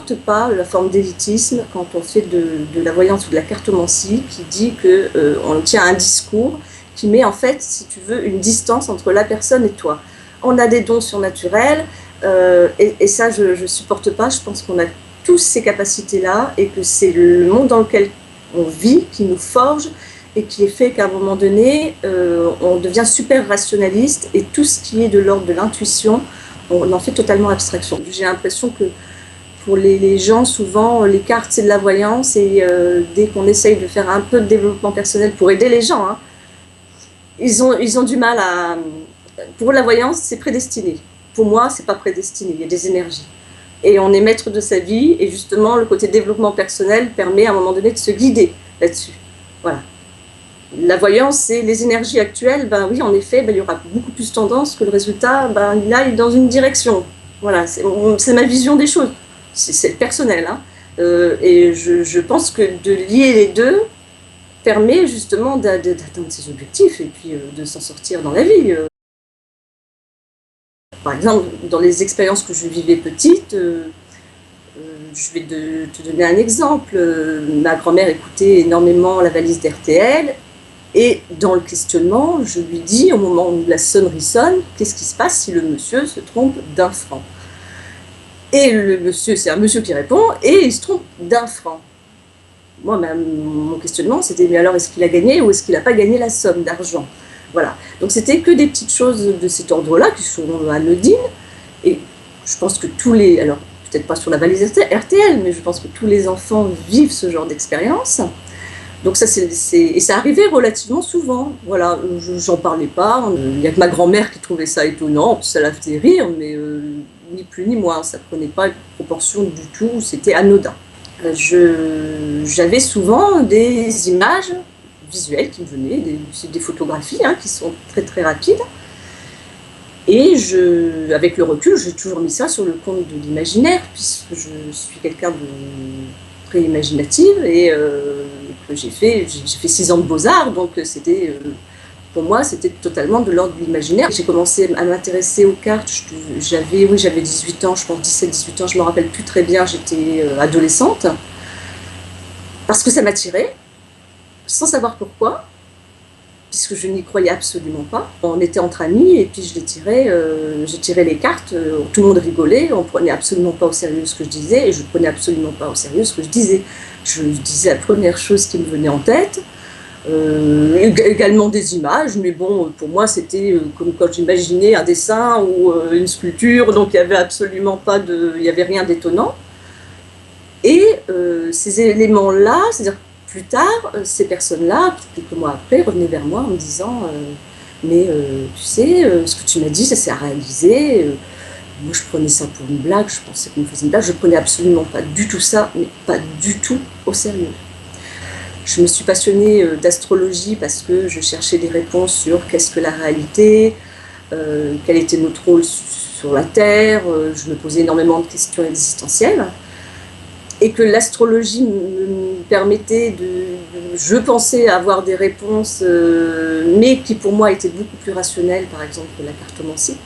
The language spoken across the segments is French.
supporte pas la forme d'élitisme quand on fait de la voyance ou de la cartomancie qui dit qu'on tient un discours qui met en fait, si tu veux, une distance entre la personne et toi. On a des dons surnaturels et ça je ne supporte pas. Je pense qu'on a tous ces capacités-là et que c'est le monde dans lequel on vit qui nous forge et qui est fait qu'à un moment donné, on devient super rationaliste et tout ce qui est de l'ordre de l'intuition, on en fait totalement abstraction. J'ai l'impression que pour les gens, souvent, les cartes, c'est de la voyance et dès qu'on essaye de faire un peu de développement personnel pour aider les gens, hein, ils ont du mal à... Pour la voyance, c'est prédestiné. Pour moi, c'est pas prédestiné, il y a des énergies. Et on est maître de sa vie et justement, le côté développement personnel permet à un moment donné de se guider là-dessus. Voilà. La voyance, c'est les énergies actuelles, ben oui, en effet, ben, il y aura beaucoup plus tendance que le résultat, ben, il aille dans une direction. Voilà, c'est ma vision des choses. C'est personnel, hein. Et je pense que de lier les deux permet justement d'atteindre ses objectifs et puis de s'en sortir dans la vie. Par exemple, dans les expériences que je vivais petite, je vais te donner un exemple. Ma grand-mère écoutait énormément la valise d'RTL. Et dans le questionnement, je lui dis, au moment où la sonnerie sonne, qu'est-ce qui se passe si le monsieur se trompe d'1 franc? Et le monsieur, c'est un monsieur qui répond, et il se trompe d'1 franc. Moi, mon questionnement, c'était, mais alors est-ce qu'il a gagné ou est-ce qu'il n'a pas gagné la somme d'argent? Voilà. Donc c'était que des petites choses de cet ordre-là qui sont anodines. Et je pense que alors peut-être pas sur la valise RTL, mais je pense que tous les enfants vivent ce genre d'expérience. Donc ça, et ça arrivait relativement souvent. Voilà, j'en parlais pas. Il n'y a que ma grand-mère qui trouvait ça étonnant, ça la faisait rire, mais ni plus ni moins. Ça ne prenait pas une proportion du tout, c'était anodin. J'avais souvent des images visuelles qui me venaient, des photographies hein, qui sont très très rapides. Et avec le recul, j'ai toujours mis ça sur le compte de l'imaginaire, puisque je suis quelqu'un de très imaginative et que j'ai fait 6 ans de beaux-arts, donc c'était, pour moi, c'était totalement de l'ordre de l'imaginaire. J'ai commencé à m'intéresser aux cartes, j'avais 18 ans, je pense 17-18 ans, je ne me rappelle plus très bien, j'étais adolescente, parce que ça m'attirait, sans savoir pourquoi, puisque je n'y croyais absolument pas. On était entre amis et puis j'ai tiré les cartes, tout le monde rigolait, on ne prenait absolument pas au sérieux ce que je disais et je ne prenais absolument pas au sérieux ce que je disais. Je disais la première chose qui me venait en tête, également des images, mais bon, pour moi c'était comme quand j'imaginais un dessin ou une sculpture, donc il n'y avait rien d'étonnant. Et ces éléments-là, c'est-à-dire plus tard, ces personnes-là, quelques mois après, revenaient vers moi en me disant mais tu sais, ce que tu m'as dit, ça s'est réalisé. Moi, je prenais ça pour une blague, je pensais qu'on me faisait une blague. Je ne prenais absolument pas du tout ça, mais pas du tout au sérieux. Je me suis passionnée d'astrologie parce que je cherchais des réponses sur qu'est-ce que la réalité, quel était notre rôle sur la Terre. Je me posais énormément de questions existentielles. Et que l'astrologie me permettait je pensais avoir des réponses, mais qui pour moi étaient beaucoup plus rationnelles, par exemple que la cartomancie,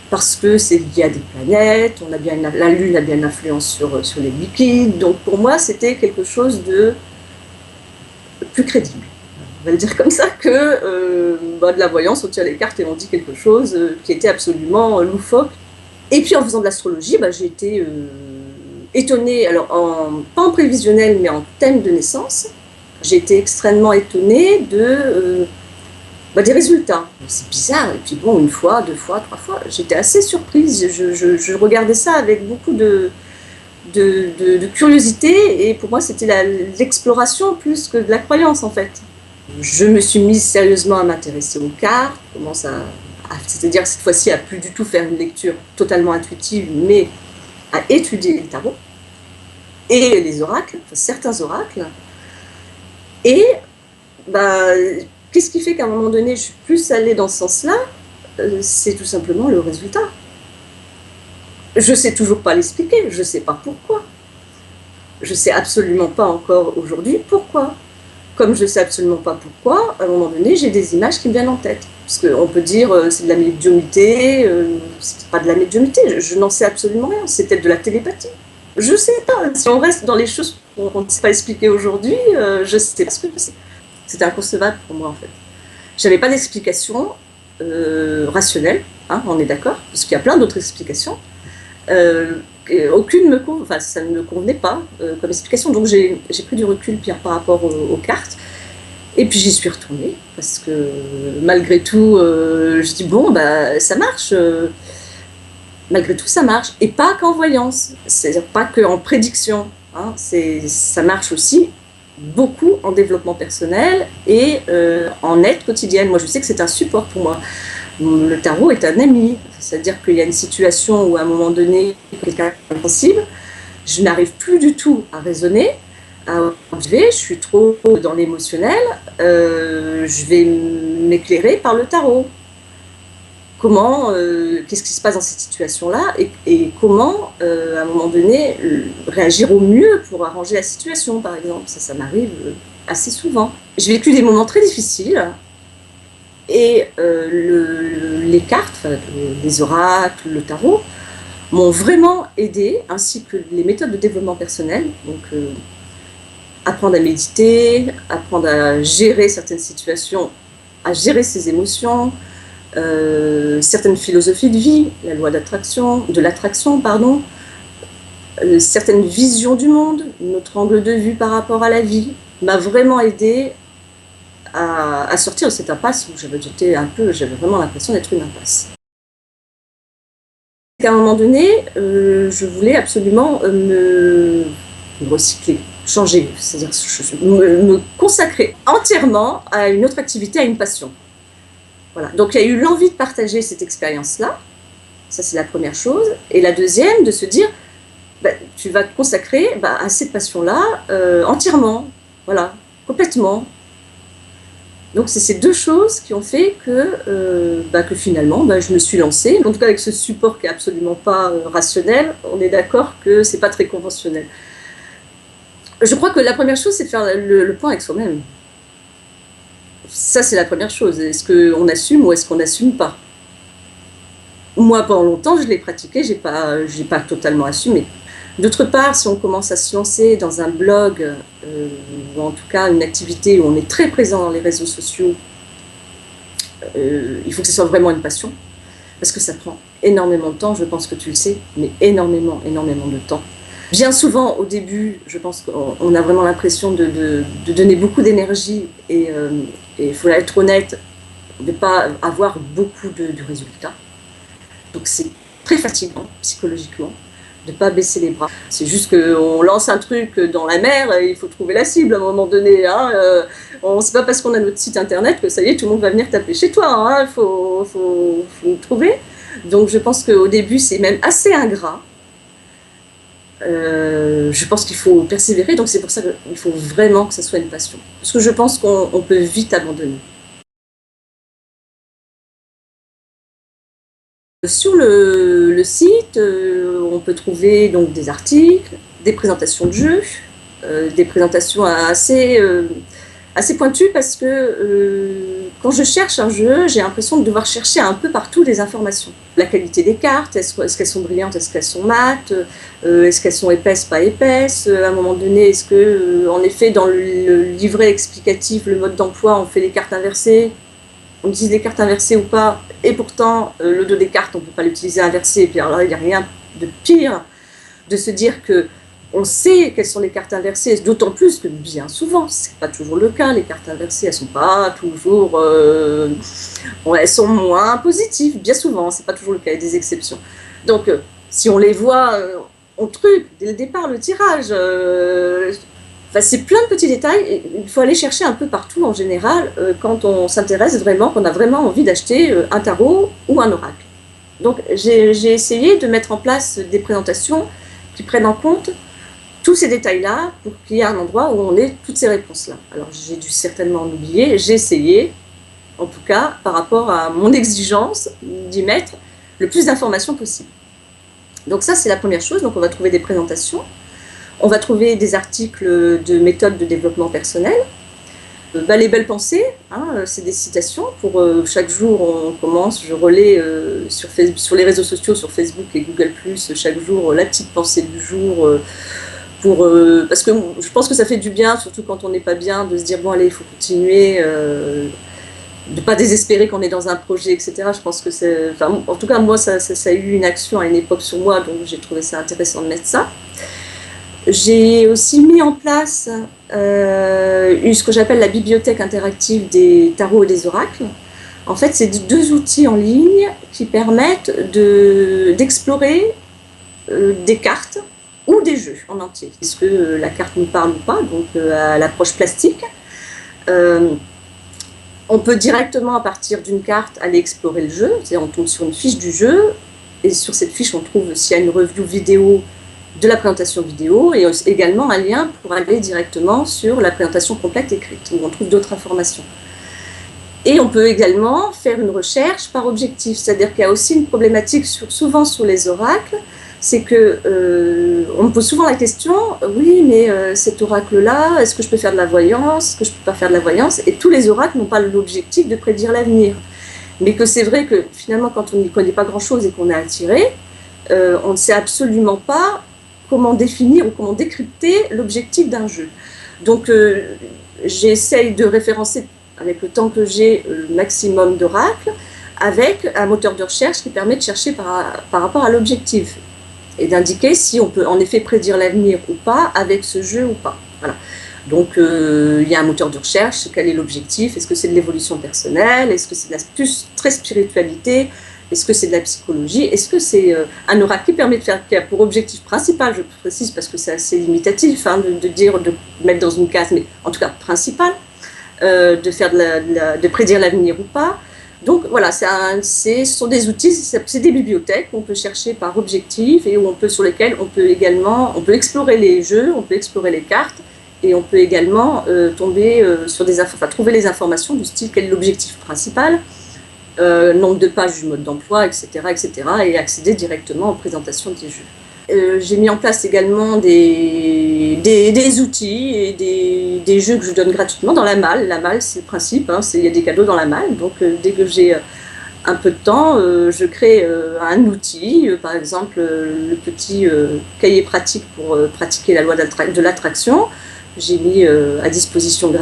parce que c'est lié à des planètes, la Lune a bien une influence sur les liquides, donc pour moi c'était quelque chose de plus crédible. On va le dire comme ça, que de la voyance, on tire les cartes et on dit quelque chose qui était absolument loufoque. Et puis en faisant de l'astrologie, j'ai été étonnée, alors pas en prévisionnel, mais en thème de naissance. J'ai été extrêmement étonnée des résultats. C'est bizarre, et puis bon, 1 fois, 2 fois, 3 fois, j'étais assez surprise. Je regardais ça avec beaucoup de curiosité, et pour moi c'était l'exploration plus que de la croyance en fait. Je me suis mise sérieusement à m'intéresser aux cartes, c'est-à-dire cette fois-ci à plus du tout faire une lecture totalement intuitive, mais à étudier le tarot et les oracles, certains oracles. Et qu'est-ce qui fait qu'à un moment donné, je suis plus allée dans ce sens-là? C'est tout simplement le résultat. Je ne sais toujours pas l'expliquer, je ne sais pas pourquoi. Je ne sais absolument pas encore aujourd'hui pourquoi. Comme je ne sais absolument pas pourquoi, à un moment donné, j'ai des images qui me viennent en tête. Parce qu'on peut dire c'est de la médiumnité, c'est pas de la médiumnité, je n'en sais absolument rien, c'est peut-être de la télépathie. Je sais pas, si on reste dans les choses qu'on ne sait pas expliquer aujourd'hui, je sais pas ce que c'est. C'était inconcevable pour moi en fait. J'avais pas d'explication rationnelle, hein, on est d'accord, parce qu'il y a plein d'autres explications. Aucune enfin, ça ne me convenait pas comme explication, donc j'ai pris du recul par rapport aux cartes. Et puis j'y suis retournée, parce que malgré tout, je dis bon, bah ça marche. Malgré tout, ça marche. Et pas qu'en voyance, c'est-à-dire pas qu'en prédiction. Hein. Ça marche aussi beaucoup en développement personnel et en aide quotidienne. Moi, je sais que c'est un support pour moi. Le tarot est un ami. C'est-à-dire qu'il y a une situation où, à un moment donné, quelqu'un est sensible, je n'arrive plus du tout à raisonner, à observer, je suis trop dans l'émotionnel, je vais m'éclairer par le tarot. Comment, qu'est-ce qui se passe dans cette situation-là et comment, à un moment donné, réagir au mieux pour arranger la situation, par exemple. Ça m'arrive assez souvent. J'ai vécu des moments très difficiles et les cartes, les oracles, le tarot, m'ont vraiment aidé, ainsi que les méthodes de développement personnel. Donc, apprendre à méditer, apprendre à gérer certaines situations, à gérer ses émotions, certaines philosophies de vie, la loi de l'attraction, pardon, certaines visions du monde, notre angle de vue par rapport à la vie, m'a vraiment aidé à sortir de cette impasse où j'avais vraiment l'impression d'être une impasse. À un moment donné, je voulais absolument me recycler, changer, c'est-à-dire me consacrer entièrement à une autre activité, à une passion. Voilà. Donc il y a eu l'envie de partager cette expérience-là, ça c'est la première chose, et la deuxième, de se dire, tu vas te consacrer à cette passion-là entièrement, voilà, complètement. Donc c'est ces deux choses qui ont fait que finalement je me suis lancée, en tout cas avec ce support qui n'est absolument pas rationnel, on est d'accord que c'est pas très conventionnel. Je crois que la première chose, c'est de faire le point avec soi-même. Ça, c'est la première chose. Est-ce qu'on assume ou est-ce qu'on n'assume pas? Moi, pendant longtemps, je l'ai pratiqué, je n'ai pas totalement assumé. D'autre part, si on commence à se lancer dans un blog, ou en tout cas une activité où on est très présent dans les réseaux sociaux, il faut que ce soit vraiment une passion, parce que ça prend énormément de temps, je pense que tu le sais, mais énormément de temps. Bien souvent, au début, je pense qu'on a vraiment l'impression de donner beaucoup d'énergie et il faut être honnête, de ne pas avoir beaucoup de résultats. Donc c'est très fatigant psychologiquement de ne pas baisser les bras. C'est juste qu'on lance un truc dans la mer et il faut trouver la cible à un moment donné. Hein. C'est pas parce qu'on a notre site internet que ça y est, tout le monde va venir taper chez toi. Hein. Il faut trouver. Donc je pense qu'au début, c'est même assez ingrat. Je pense qu'il faut persévérer, donc c'est pour ça qu'il faut vraiment que ça soit une passion. Parce que je pense qu'on peut vite abandonner. Sur le site, on peut trouver donc des articles, des présentations de jeux, des présentations assez pointues parce que quand je cherche un jeu, j'ai l'impression de devoir chercher un peu partout des informations. La qualité des cartes, est-ce qu'elles sont brillantes, est-ce qu'elles sont mates, est-ce qu'elles sont épaisses, pas épaisses, à un moment donné, est-ce que, en effet, dans le livret explicatif, le mode d'emploi, on fait les cartes inversées, on utilise les cartes inversées ou pas, et pourtant, le dos des cartes, on ne peut pas l'utiliser inversé, et puis alors là, il n'y a rien de pire de se dire que on sait quelles sont les cartes inversées, d'autant plus que bien souvent, ce n'est pas toujours le cas, les cartes inversées, elles ne sont pas toujours... elles sont moins positives, bien souvent, ce n'est pas toujours le cas, il y a des exceptions. Donc, si on les voit, on truc, dès le départ, le tirage, c'est plein de petits détails, et il faut aller chercher un peu partout en général, quand on s'intéresse vraiment, qu'on a vraiment envie d'acheter un tarot ou un oracle. Donc, j'ai essayé de mettre en place des présentations qui prennent en compte tous ces détails-là pour qu'il y ait un endroit où on ait toutes ces réponses-là. Alors j'ai dû certainement en oublier, j'ai essayé, en tout cas par rapport à mon exigence, d'y mettre le plus d'informations possible. Donc ça c'est la première chose, donc on va trouver des présentations, on va trouver des articles de méthodes de développement personnel, Les belles pensées, hein, c'est des citations. Pour chaque jour, on commence, je relais sur les réseaux sociaux, sur Facebook et Google+, chaque jour, la petite pensée du jour. Parce que je pense que ça fait du bien, surtout quand on n'est pas bien, de se dire bon allez, il faut continuer, de pas désespérer qu'on est dans un projet, etc. Je pense que en tout cas moi ça a eu une action à une époque sur moi, donc j'ai trouvé ça intéressant de mettre ça. J'ai aussi mis en place ce que j'appelle la bibliothèque interactive des tarots et des oracles. En fait, c'est 2 outils en ligne qui permettent d'explorer des cartes ou des jeux en entier. Est-ce que la carte nous parle ou pas, donc à l'approche plastique. On peut directement, à partir d'une carte, aller explorer le jeu. C'est-à-dire, on tombe sur une fiche du jeu, et sur cette fiche, on trouve s'il y a une review vidéo de la présentation vidéo, et également un lien pour aller directement sur la présentation complète écrite, où on trouve d'autres informations. Et on peut également faire une recherche par objectif, c'est-à-dire qu'il y a aussi une problématique souvent sur les oracles, c'est que on me pose souvent la question, oui, mais cet oracle-là, est-ce que je peux faire de la voyance, est-ce que je ne peux pas faire de la voyance? Et tous les oracles n'ont pas l'objectif de prédire l'avenir. Mais que c'est vrai que finalement, quand on n'y connaît pas grand-chose et qu'on est attiré, on ne sait absolument pas comment définir ou comment décrypter l'objectif d'un jeu. Donc j'essaye de référencer, avec le temps que j'ai, le maximum d'oracles, avec un moteur de recherche qui permet de chercher par rapport à l'objectif et d'indiquer si on peut en effet prédire l'avenir ou pas avec ce jeu ou pas. Voilà. Donc il y a un moteur de recherche, quel est l'objectif? Est-ce que c'est de l'évolution personnelle? Est-ce que c'est de la très spiritualité? Est-ce que c'est de la psychologie? Est-ce que c'est un oracle qui a pour objectif principal, je précise parce que c'est assez limitatif, hein, de mettre dans une case, mais en tout cas principal, de prédire l'avenir ou pas. Donc voilà, ce sont des outils, c'est des bibliothèques où on peut chercher par objectif et sur lesquelles on peut explorer les jeux, on peut explorer les cartes et on peut également tomber trouver les informations du style quel est l'objectif principal, nombre de pages du mode d'emploi, etc., et accéder directement aux présentations des jeux. J'ai mis en place également des outils et des jeux que je donne gratuitement dans la malle. La malle, c'est le principe, hein, il y a des cadeaux dans la malle. Donc dès que j'ai un peu de temps, je crée un outil, par exemple le petit cahier pratique pour pratiquer la loi de l'attraction. J'ai mis à disposition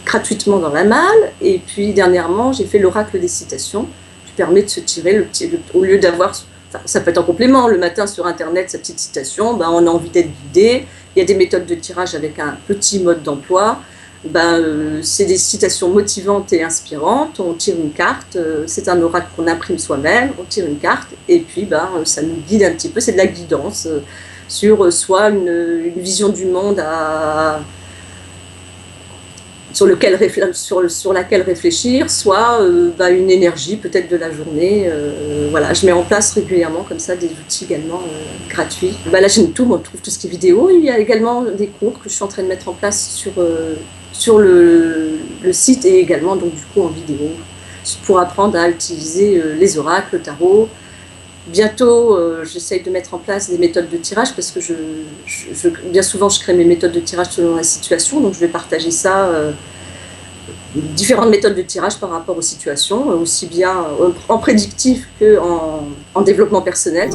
gratuitement dans la malle. Et puis dernièrement, j'ai fait l'oracle des citations qui permet de se tirer au lieu d'avoir... Ça peut être en complément, le matin sur internet, sa petite citation, on a envie d'être guidé, il y a des méthodes de tirage avec un petit mode d'emploi, c'est des citations motivantes et inspirantes, on tire une carte, c'est un oracle qu'on imprime soi-même, on tire une carte et puis ça nous guide un petit peu, c'est de la guidance sur soit une vision du monde sur laquelle réfléchir, soit une énergie peut-être de la journée. Voilà, je mets en place régulièrement comme ça des outils également gratuits. La chaîne YouTube, on trouve tout ce qui est vidéo. Il y a également des cours que je suis en train de mettre en place sur le site et également donc du coup en vidéo pour apprendre à utiliser les oracles, le tarot. Bientôt, j'essaye de mettre en place des méthodes de tirage parce que bien souvent, je crée mes méthodes de tirage selon la situation. Donc, je vais partager ça, différentes méthodes de tirage par rapport aux situations, aussi bien en prédictif qu'en développement personnel.